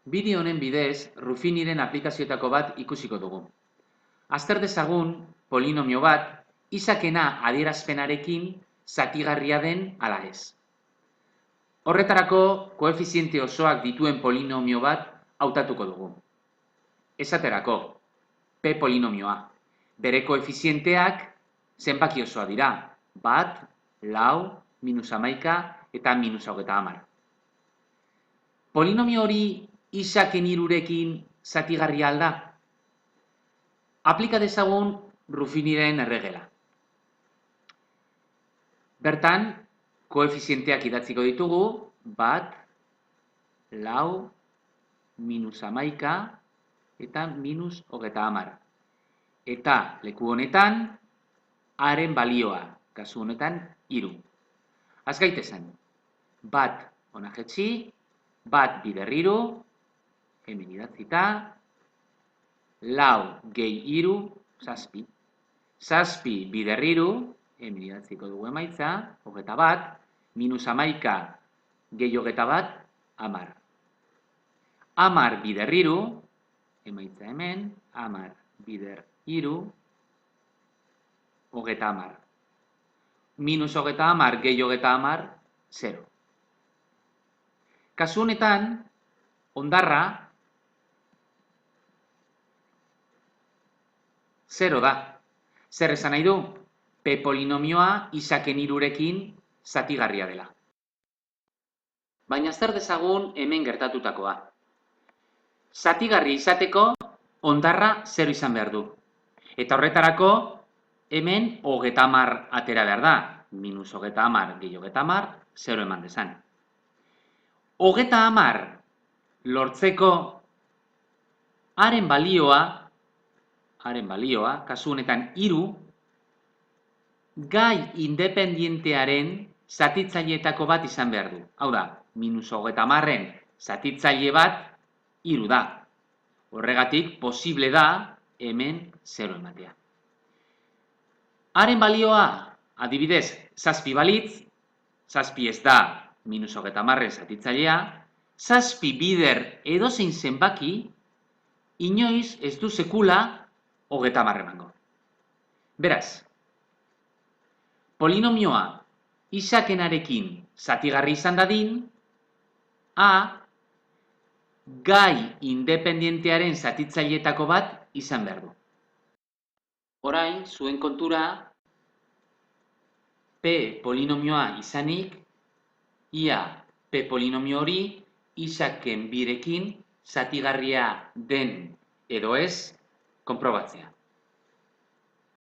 Bideo honen bidez, Ruffiniren aplikazioetako bat ikusiko dugu. Azter dezagun, polinomio bat, izakena adierazpenarekin zatigarria den ala ez. Horretarako, koefiziente osoak dituen polinomio bat hautatuko dugu. Esaterako, P polinomioa. Bere koefizienteak zenbaki osoa dira. 1, 4, -11 eta -30. Polinomio hori izaken hirurekin zatigarria alda? Aplika dezagun Ruffiniren erregela. Bertan, koefizienteak idatziko ditugu, 1, 4, -11 eta -30. Eta leku honetan, haren balioa, kasu honetan 3. Az gaitezen, 1 hona jetzi, 1 bider 3, hemen idatzita, 4 gehi 3, 7. 7 bider 3, hemen idatziko dugu emaitza, 21, -11 gehi 21, 10. 10 bider 3, emaitza hemen, 10 bider 3, 30. -30 gehi 30, 0. Kasu honetan, hondarra 0 da. Zer esan nahi du? P polinomioa izaken hirurekin zatigarria dela. Baina zer dezagun hemen gertatutakoa. Zatigarri izateko hondarra 0 izan behar du. Eta horretarako hemen 30 atera behar da. -30 gehi 30, 0 eman dezan. 30 lortzeko haren balioa, kasu honetan 3, gai independientearen zatitzaileetako bat izan behar du. Hau da, -30en zatitzaile bat 3 da. Horregatik, posible da hemen 0 ematea. Haren balioa, adibidez, 7 balitz, 7 ez da -30en zatitzailea, 7 bider edozein zenbaki, inoiz ez du sekula 30 emango. Beraz, polinomioa izakenarekin zatigarri izan dadin, A, gai independientearen zatitzaileetako bat izan behar du. Orain, zuen kontura, P polinomioa izanik, ia P polinomio hori izaken birekin zatigarria den edo ez konprobatzea.